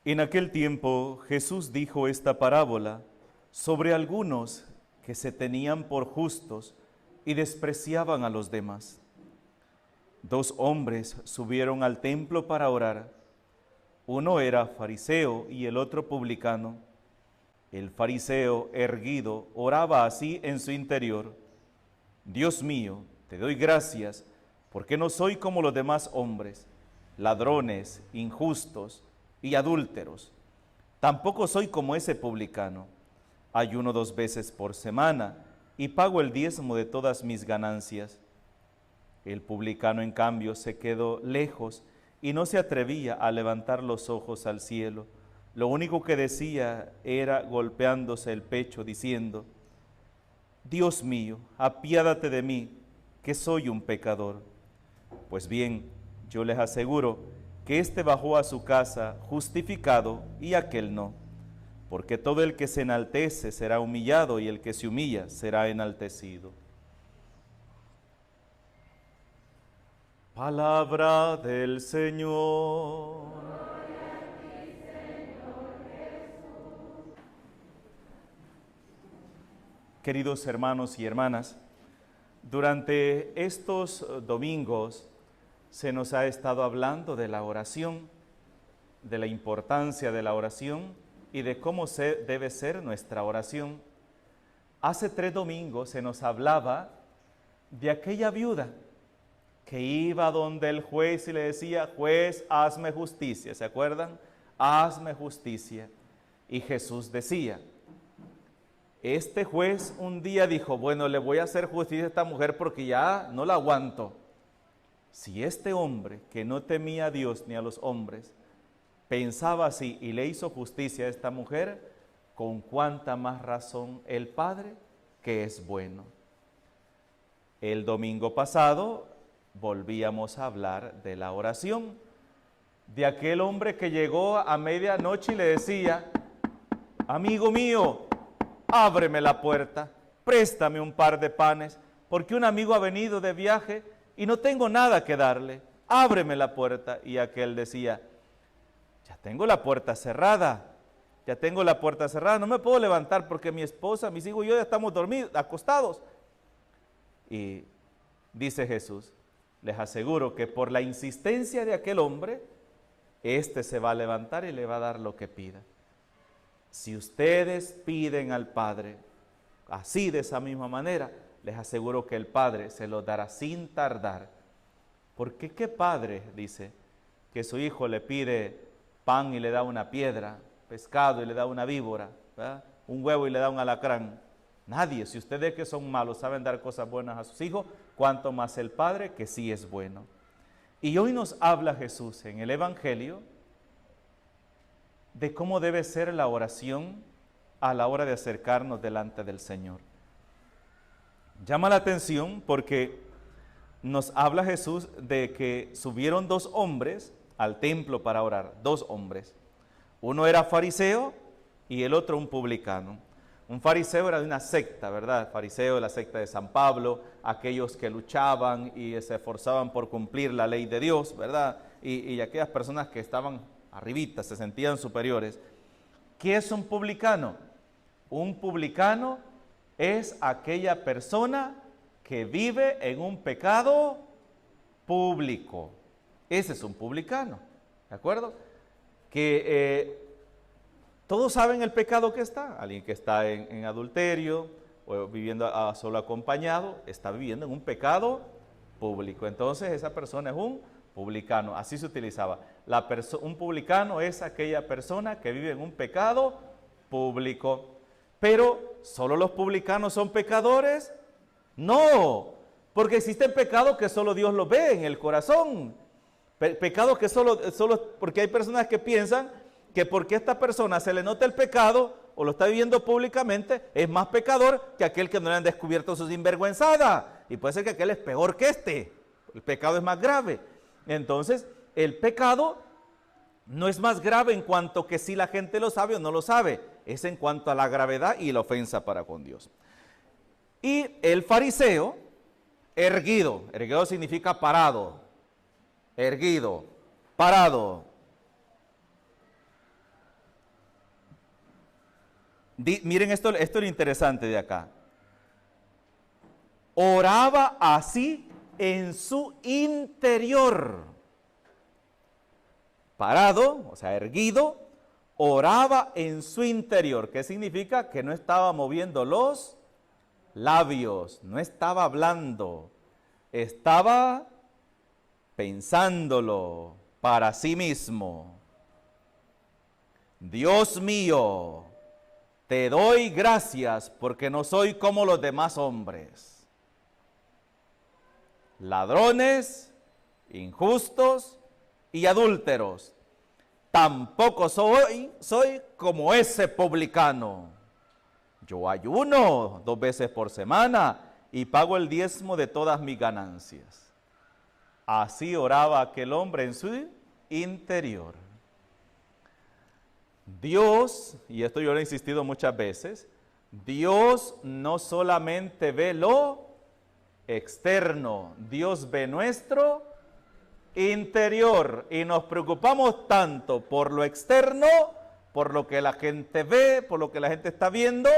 En aquel tiempo Jesús dijo esta parábola sobre algunos que se tenían por justos y despreciaban a los demás. Dos hombres subieron al templo para orar. Uno era fariseo y el otro publicano. El fariseo, erguido, oraba así en su interior: Dios mío, te doy gracias, porque no soy como los demás hombres, ladrones, injustos y adúlteros. Tampoco soy como ese publicano. Ayuno 2 veces por semana y pago el diezmo de todas mis ganancias. El publicano, en cambio, se quedó lejos y no se atrevía a levantar los ojos al cielo. Lo único que decía era, golpeándose el pecho, diciendo: Dios mío, apiádate de mí, que soy un pecador. Pues bien, yo les aseguro que éste bajó a su casa justificado y aquel no. Porque todo el que se enaltece será humillado y el que se humilla será enaltecido. Palabra del Señor. Gloria a ti, Señor Jesús. Queridos hermanos y hermanas, durante estos domingos se nos ha estado hablando de la oración, de la importancia de la oración y de cómo debe ser nuestra oración. Hace 3 domingos se nos hablaba de aquella viuda que iba donde el juez y le decía: juez, hazme justicia. ¿Se acuerdan? Hazme justicia. Y Jesús decía: este juez un día dijo: bueno, le voy a hacer justicia a esta mujer porque ya no la aguanto. Si este hombre, que no temía a Dios ni a los hombres, pensaba así y le hizo justicia a esta mujer, con cuánta más razón el Padre, que es bueno. El domingo pasado volvíamos a hablar de la oración, de aquel hombre que llegó a medianoche y le decía: amigo mío, ábreme la puerta, préstame un par de panes, porque un amigo ha venido de viaje y no tengo nada que darle, ábreme la puerta. Y aquel decía: ya tengo la puerta cerrada, no me puedo levantar porque mi esposa, mis hijos y yo ya estamos dormidos, acostados. Y dice Jesús: les aseguro que por la insistencia de aquel hombre, éste se va a levantar y le va a dar lo que pida. Si ustedes piden al Padre así, de esa misma manera, les aseguro que el Padre se lo dará sin tardar. Porque ¿qué padre, dice, que su hijo le pide pan y le da una piedra, pescado y le da una víbora, ¿verdad?, un huevo y le da un alacrán? Nadie. Si ustedes, que son malos, saben dar cosas buenas a sus hijos, cuánto más el Padre, que sí es bueno. Y hoy nos habla Jesús en el Evangelio de cómo debe ser la oración a la hora de acercarnos delante del Señor. Llama la atención porque nos habla Jesús de que subieron 2 hombres al templo para orar, 2 hombres. Uno era fariseo y el otro un publicano. Un fariseo era de una secta, ¿verdad? Fariseo de la secta de San Pablo, aquellos que luchaban y se esforzaban por cumplir la ley de Dios, ¿verdad? Y aquellas personas que estaban arribita, se sentían superiores. ¿Qué es un publicano? Un publicano es aquella persona que vive en un pecado público. Ese es un publicano, ¿de acuerdo? Que todos saben el pecado que está. Alguien que está en adulterio o viviendo solo acompañado, está viviendo en un pecado público. Entonces esa persona es un publicano. Así se utilizaba. Un publicano es aquella persona que vive en un pecado público. Pero, ¿solo los publicanos son pecadores? No, porque existen pecados que solo Dios los ve en el corazón. Pecados que solo, porque hay personas que piensan que porque a esta persona se le nota el pecado o lo está viviendo públicamente, es más pecador que aquel que no le han descubierto su sinvergüenzada. Y puede ser que aquel es peor que este. El pecado es más grave. Entonces, el pecado no es más grave en cuanto que si la gente lo sabe o no lo sabe. Es en cuanto a la gravedad y la ofensa para con Dios. Y el fariseo, erguido. Erguido significa parado. Erguido, parado. Miren esto es lo interesante de acá. Oraba así en su interior. Parado, o sea, erguido, oraba en su interior. ¿Qué significa? Que no estaba moviendo los labios, no estaba hablando, estaba pensándolo para sí mismo. Dios mío, te doy gracias porque no soy como los demás hombres. Ladrones, injustos y adúlteros. Tampoco soy como ese publicano. Yo ayuno 2 veces por semana y pago el diezmo de todas mis ganancias. Así oraba aquel hombre en su interior. Dios, y esto yo lo he insistido muchas veces, Dios no solamente ve lo externo, Dios ve nuestro interior y nos preocupamos tanto por lo externo, por lo que la gente ve, por lo que la gente está viendo,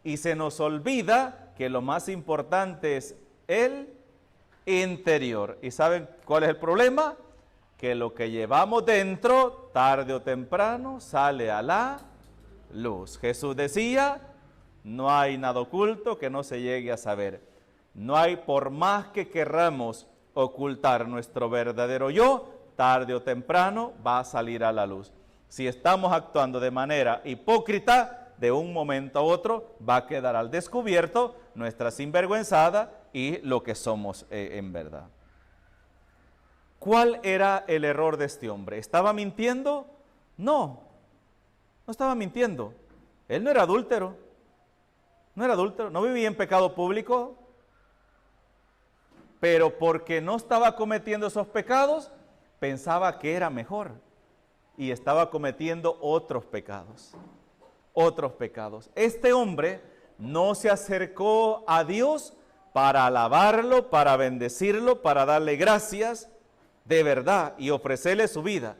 y se nos olvida que lo más importante es el interior. ¿Y saben cuál es el problema? Que lo que llevamos dentro, tarde o temprano, sale a la luz. Jesús decía, no hay nada oculto que no se llegue a saber. No hay, por más que querramos ocultar nuestro verdadero yo, tarde o temprano va a salir a la luz. Si estamos actuando de manera hipócrita, de un momento a otro va a quedar al descubierto nuestra sinvergüenzada y lo que somos en verdad. ¿Cuál era el error de este hombre? ¿Estaba mintiendo? No, no estaba mintiendo. Él no era adúltero, no vivía en pecado público, pero porque no estaba cometiendo esos pecados, pensaba que era mejor y estaba cometiendo otros pecados. Este hombre no se acercó a Dios para alabarlo, para bendecirlo, para darle gracias de verdad y ofrecerle su vida.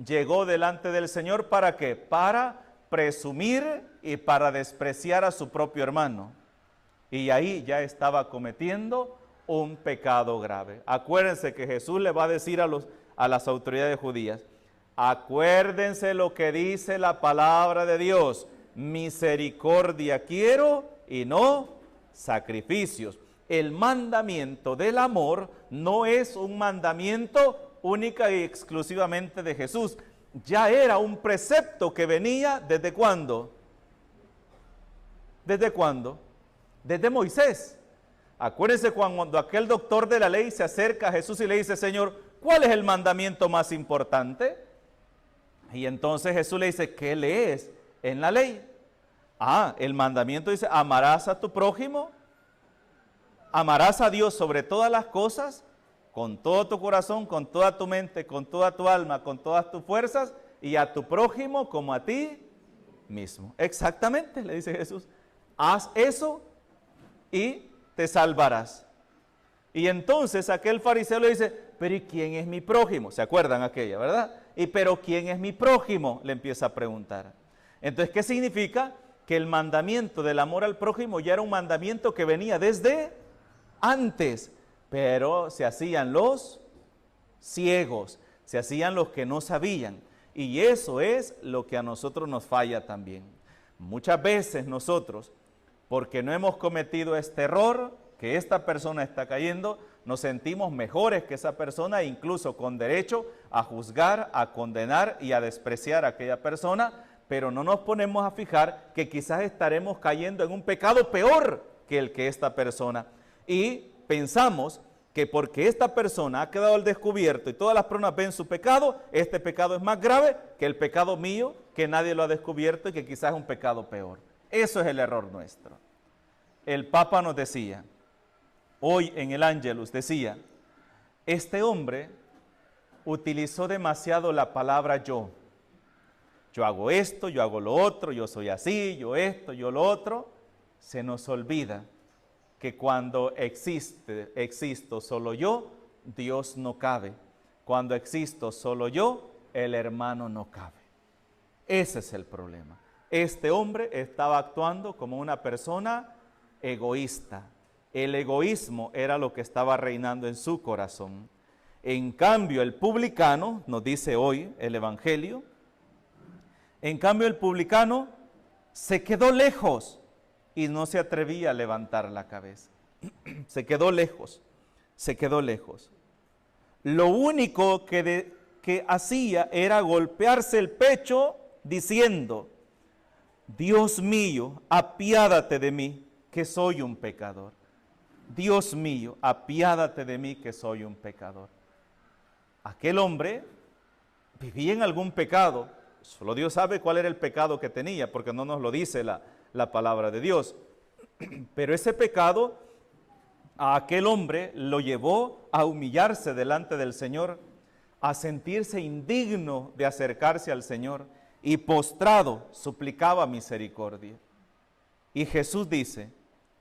Llegó delante del Señor ¿para qué? Para presumir y para despreciar a su propio hermano. Y ahí ya estaba cometiendo un pecado grave. Acuérdense que Jesús le va a decir a las autoridades judías, acuérdense lo que dice la palabra de Dios, misericordia quiero y no sacrificios. El mandamiento del amor no es un mandamiento única y exclusivamente de Jesús. Ya era un precepto que venía ¿desde cuándo? ¿Desde cuándo? Desde Moisés. Acuérdense cuando aquel doctor de la ley se acerca a Jesús y le dice, Señor, ¿cuál es el mandamiento más importante? Y entonces Jesús le dice, ¿qué lees en la ley? El mandamiento dice, amarás a tu prójimo, amarás a Dios sobre todas las cosas, con todo tu corazón, con toda tu mente, con toda tu alma, con todas tus fuerzas, y a tu prójimo como a ti mismo. Exactamente, le dice Jesús, haz eso y te salvarás. Y entonces aquel fariseo le dice, pero ¿y quién es mi prójimo? ¿Se acuerdan aquella, verdad? Pero ¿quién es mi prójimo? Le empieza a preguntar. Entonces, ¿qué significa? Que el mandamiento del amor al prójimo ya era un mandamiento que venía desde antes, pero se hacían los ciegos, se hacían los que no sabían. Y eso es lo que a nosotros nos falla también. Muchas veces nosotros, porque no hemos cometido este error que esta persona está cayendo, nos sentimos mejores que esa persona, incluso con derecho a juzgar, a condenar y a despreciar a aquella persona, pero no nos ponemos a fijar que quizás estaremos cayendo en un pecado peor que el que esta persona. Y pensamos que porque esta persona ha quedado al descubierto y todas las personas ven su pecado, este pecado es más grave que el pecado mío, que nadie lo ha descubierto y que quizás es un pecado peor. Eso es el error nuestro. El Papa nos decía, hoy en el Ángelus decía, este hombre utilizó demasiado la palabra yo. Yo hago esto, yo hago lo otro, yo soy así, yo esto, yo lo otro. Se nos olvida que cuando existo solo yo, Dios no cabe. Cuando existo solo yo, el hermano no cabe. Ese es el problema. Este hombre estaba actuando como una persona egoísta. El egoísmo era lo que estaba reinando en su corazón. En cambio, el publicano, nos dice hoy el Evangelio, en cambio el publicano se quedó lejos y no se atrevía a levantar la cabeza. Se quedó lejos, se quedó lejos. Lo único que hacía era golpearse el pecho diciendo: Dios mío, apiádate de mí, que soy un pecador. Dios mío, apiádate de mí, que soy un pecador. Aquel hombre vivía en algún pecado. Solo Dios sabe cuál era el pecado que tenía, porque no nos lo dice la palabra de Dios. Pero ese pecado a aquel hombre lo llevó a humillarse delante del Señor, a sentirse indigno de acercarse al Señor, y postrado suplicaba misericordia. Y Jesús dice: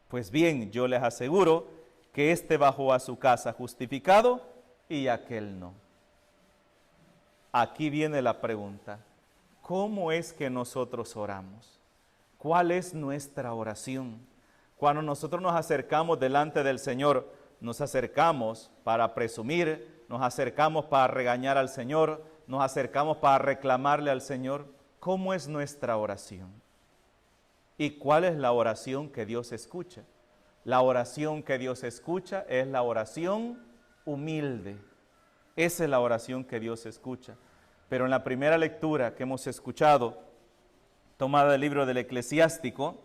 pues bien, yo les aseguro que éste bajó a su casa justificado y aquel no. Aquí viene la pregunta: ¿cómo es que nosotros oramos? ¿Cuál es nuestra oración? Cuando nosotros nos acercamos delante del Señor, nos acercamos para presumir, nos acercamos para regañar al Señor, nos acercamos para reclamarle al Señor. ¿Cómo es nuestra oración? ¿Y cuál es la oración que Dios escucha? La oración que Dios escucha es la oración humilde. Esa es la oración que Dios escucha. Pero en la primera lectura que hemos escuchado, tomada del libro del Eclesiástico,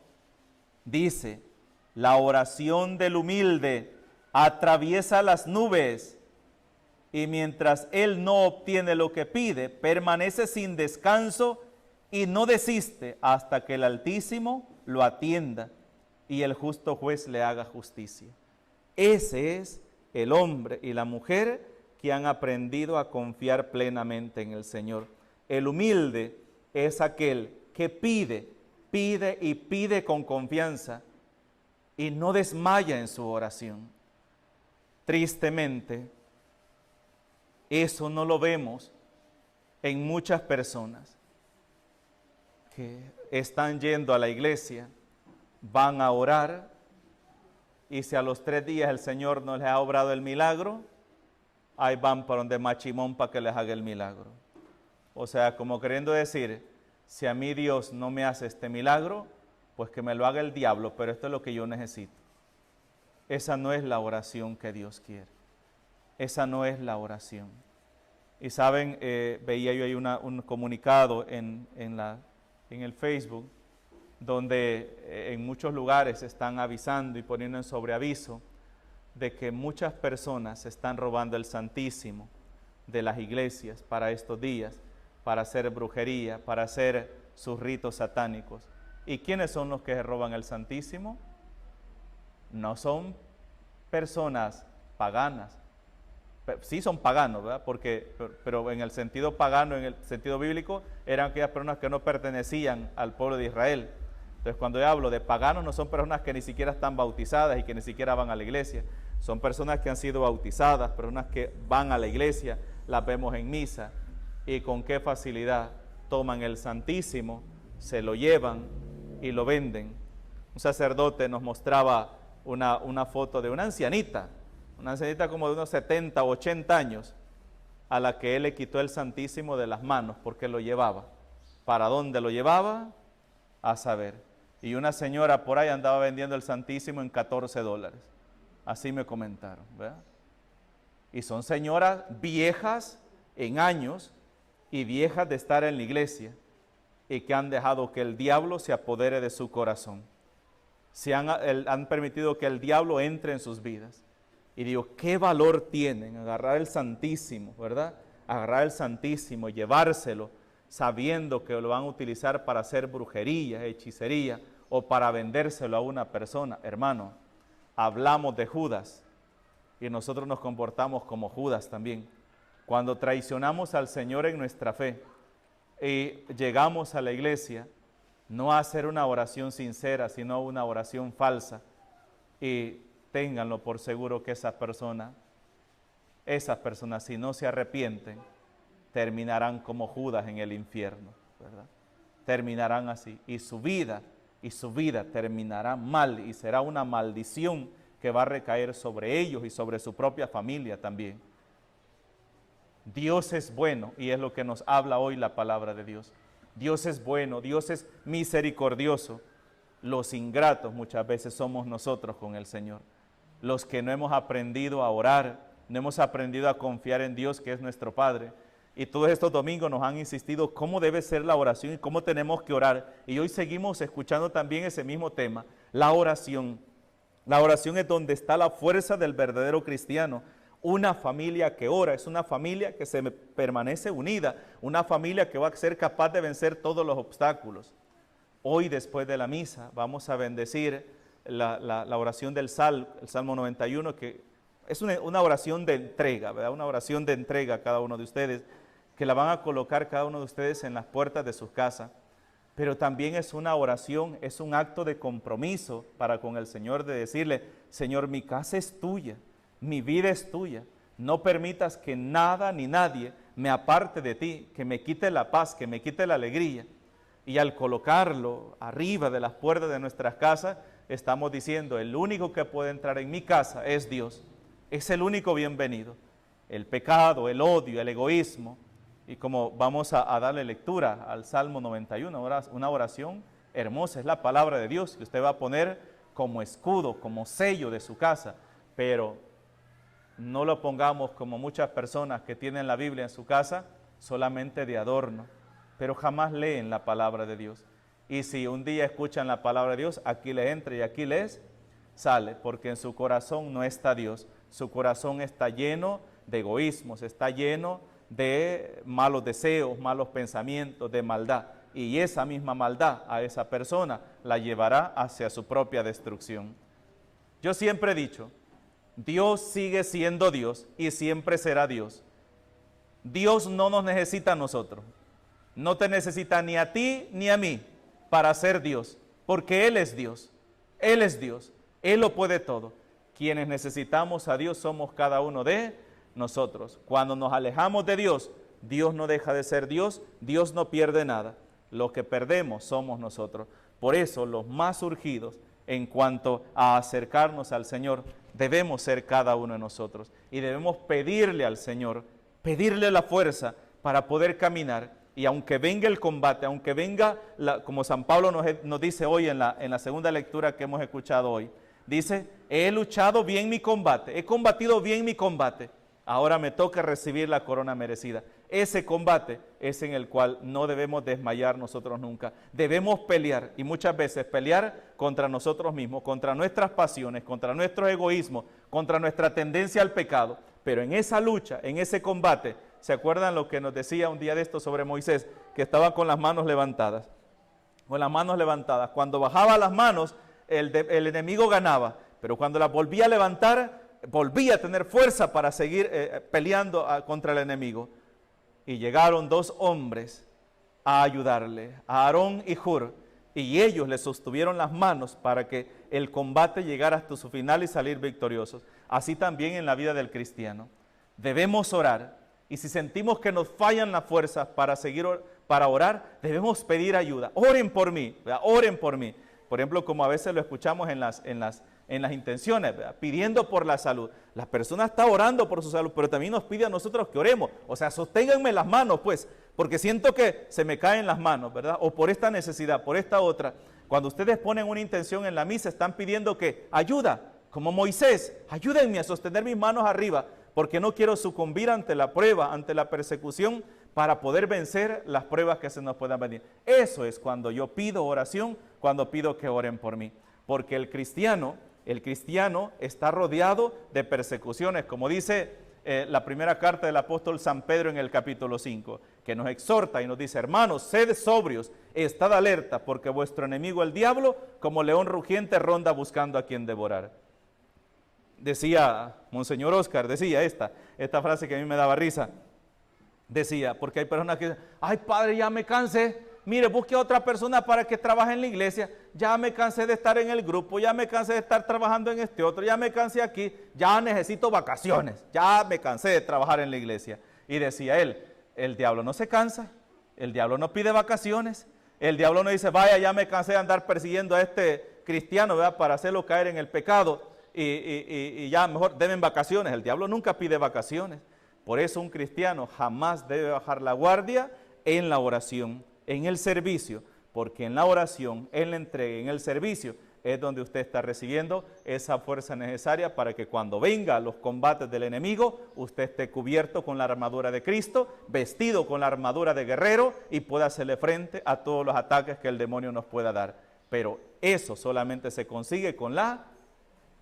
dice: la oración del humilde atraviesa las nubes, y mientras él no obtiene lo que pide, permanece sin descanso y no desiste hasta que el Altísimo lo atienda y el justo juez le haga justicia. Ese es el hombre y la mujer que han aprendido a confiar plenamente en el Señor. El humilde es aquel que pide y pide con confianza y no desmaya en su oración. Tristemente, eso no lo vemos en muchas personas que están yendo a la iglesia, van a orar, y si a los 3 días el Señor no les ha obrado el milagro, ahí van para donde Machimón para que les haga el milagro. O sea, como queriendo decir: si a mí Dios no me hace este milagro, pues que me lo haga el diablo, pero esto es lo que yo necesito. Esa no es la oración que Dios quiere. Esa no es la oración. Y saben, veía yo ahí un comunicado en el Facebook, donde en muchos lugares están avisando y poniendo en sobreaviso de que muchas personas están robando el Santísimo de las iglesias para estos días, para hacer brujería, para hacer sus ritos satánicos. ¿Y quiénes son los que roban el Santísimo? No son personas paganas. Sí son paganos, ¿verdad? Pero en el sentido pagano, en el sentido bíblico, eran aquellas personas que no pertenecían al pueblo de Israel. Entonces, cuando yo hablo de paganos, no son personas que ni siquiera están bautizadas y que ni siquiera van a la iglesia. Son personas que han sido bautizadas, personas que van a la iglesia, las vemos en misa, y con qué facilidad toman el Santísimo, se lo llevan y lo venden. Un sacerdote nos mostraba una foto de una ancianita como de unos 70 o 80 años, a la que él le quitó el Santísimo de las manos porque lo llevaba. ¿Para dónde lo llevaba? A saber. Y una señora por ahí andaba vendiendo el Santísimo en $14. Así me comentaron, ¿verdad? Y son señoras viejas en años y viejas de estar en la iglesia, y que han dejado que el diablo se apodere de su corazón. Han permitido que el diablo entre en sus vidas. Y digo, ¿qué valor tienen agarrar el Santísimo, verdad? Agarrar el Santísimo y llevárselo sabiendo que lo van a utilizar para hacer brujería, hechicería o para vendérselo a una persona. Hermano, hablamos de Judas y nosotros nos comportamos como Judas también. Cuando traicionamos al Señor en nuestra fe y llegamos a la iglesia, no a hacer una oración sincera, sino una oración falsa, y ténganlo por seguro que esas personas, si no se arrepienten, terminarán como Judas en el infierno, ¿verdad? terminarán así. Y su vida terminará mal y será una maldición que va a recaer sobre ellos y sobre su propia familia también. Dios es bueno y es lo que nos habla hoy la palabra de Dios. Dios es bueno, Dios es misericordioso. Los ingratos muchas veces somos nosotros con el Señor. Los que no hemos aprendido a orar, no hemos aprendido a confiar en Dios que es nuestro Padre. Y todos estos domingos nos han insistido cómo debe ser la oración y cómo tenemos que orar. Y hoy seguimos escuchando también ese mismo tema, la oración. La oración es donde está la fuerza del verdadero cristiano. Una familia que ora es una familia que se permanece unida, una familia que va a ser capaz de vencer todos los obstáculos. Hoy, después de la misa, vamos a bendecir la oración del el Salmo 91, que es una oración de entrega, ¿verdad? Una oración de entrega a cada uno de ustedes, que la van a colocar cada uno de ustedes en las puertas de sus casas. Pero también es una oración, es un acto de compromiso para con el Señor, de decirle, Señor, mi casa es tuya, mi vida es tuya, no permitas que nada ni nadie me aparte de ti, que me quite la paz, que me quite la alegría. Y al colocarlo arriba de las puertas de nuestras casas, estamos diciendo, el único que puede entrar en mi casa es Dios, es el único bienvenido. El pecado, el odio, el egoísmo, y como vamos a darle lectura al Salmo 91, una oración hermosa, es la palabra de Dios que usted va a poner como escudo, como sello de su casa, pero no lo pongamos como muchas personas que tienen la Biblia en su casa, solamente de adorno, pero jamás leen la palabra de Dios. Y si un día escuchan la palabra de Dios, aquí les entra y aquí les sale, porque en su corazón no está Dios. Su corazón está lleno de egoísmos, está lleno de malos deseos, malos pensamientos, de maldad. Y esa misma maldad a esa persona la llevará hacia su propia destrucción. Yo siempre he dicho, Dios sigue siendo Dios y siempre será Dios. Dios no nos necesita a nosotros. No te necesita ni a ti ni a mí para ser Dios, porque Él es Dios. Él es Dios. Él lo puede todo. Quienes necesitamos a Dios somos cada uno de nosotros. Cuando nos alejamos de Dios, Dios no deja de ser Dios, Dios no pierde nada. Lo que perdemos somos nosotros. Por eso los más urgidos en cuanto a acercarnos al Señor, debemos ser cada uno de nosotros. Y debemos pedirle al Señor, pedirle la fuerza para poder caminar. Y aunque venga el combate, aunque venga, como San Pablo nos dice hoy en la segunda lectura que hemos escuchado hoy, dice, he luchado bien mi combate, he combatido bien mi combate, ahora me toca recibir la corona merecida. Ese combate es en el cual no debemos desmayar nosotros nunca. Debemos pelear, y muchas veces pelear contra nosotros mismos, contra nuestras pasiones, contra nuestro egoísmo, contra nuestra tendencia al pecado. Pero en esa lucha, en ese combate, ¿se acuerdan lo que nos decía un día de esto sobre Moisés? Que estaba con las manos levantadas. Con las manos levantadas. Cuando bajaba las manos, el enemigo ganaba. Pero cuando las volvía a levantar, volvía a tener fuerza para seguir peleando contra el enemigo. Y llegaron dos hombres a ayudarle, a Aarón y Hur, y ellos le sostuvieron las manos para que el combate llegara hasta su final y salir victoriosos. Así también en la vida del cristiano. Debemos orar, y si sentimos que nos fallan las fuerzas para orar, debemos pedir ayuda. Oren por mí, ¿verdad? Oren por mí. Por ejemplo, como a veces lo escuchamos en las intenciones, ¿verdad? Pidiendo por la salud. La persona está orando por su salud, pero también nos pide a nosotros que oremos. O sea, sosténganme las manos, pues, porque siento que se me caen las manos, ¿verdad? O por esta necesidad, por esta otra. Cuando ustedes ponen una intención en la misa, están pidiendo que ayuda, como Moisés, ayúdenme a sostener mis manos arriba, porque no quiero sucumbir ante la prueba, ante la persecución, para poder vencer las pruebas que se nos puedan venir. Eso es cuando yo pido oración, cuando pido que oren por mí. Porque el cristiano está rodeado de persecuciones, como dice la primera carta del apóstol San Pedro en el capítulo 5, que nos exhorta y nos dice, hermanos, sed sobrios, estad alerta, porque vuestro enemigo el diablo, como león rugiente, ronda buscando a quien devorar. Decía Monseñor Oscar, decía esta frase que a mí me daba risa, decía, porque hay personas que dicen, ay padre, ya me cansé, mire, busque a otra persona para que trabaje en la iglesia, ya me cansé de estar en el grupo, ya me cansé de estar trabajando en este otro, ya me cansé aquí, ya necesito vacaciones, ya me cansé de trabajar en la iglesia. Y decía él, el diablo no se cansa, el diablo no pide vacaciones, El diablo no dice, vaya, ya me cansé de andar persiguiendo a este cristiano, ¿verdad?, para hacerlo caer en el pecado y ya mejor denme vacaciones. El diablo nunca pide vacaciones. Por eso un cristiano jamás debe bajar la guardia en la oración, en el servicio, porque en la oración, en la entrega, en el servicio, es donde usted está recibiendo esa fuerza necesaria para que cuando vengan los combates del enemigo, usted esté cubierto con la armadura de Cristo, vestido con la armadura de guerrero y pueda hacerle frente a todos los ataques que el demonio nos pueda dar. Pero eso solamente se consigue con la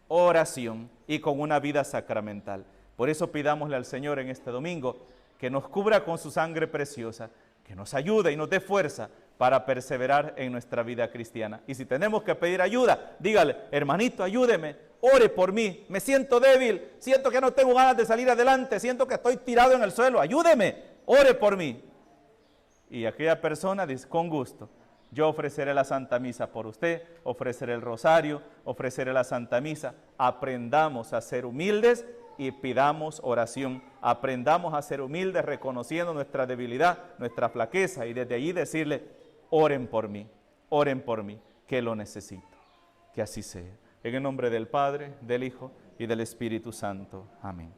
oración y con una vida sacramental. Por eso pidámosle al Señor en este domingo que nos cubra con su sangre preciosa, que nos ayude y nos dé fuerza para perseverar en nuestra vida cristiana. Y si tenemos que pedir ayuda, dígale, hermanito, ayúdeme, ore por mí, me siento débil, siento que no tengo ganas de salir adelante, siento que estoy tirado en el suelo, ayúdeme, ore por mí. Y aquella persona dice, con gusto, yo ofreceré la Santa Misa por usted, ofreceré el rosario, ofreceré la Santa Misa. Aprendamos a ser humildes y pidamos oración. Aprendamos a ser humildes reconociendo nuestra debilidad, nuestra flaqueza y desde allí decirle, oren por mí, que lo necesito. Que así sea. En el nombre del Padre, del Hijo y del Espíritu Santo. Amén.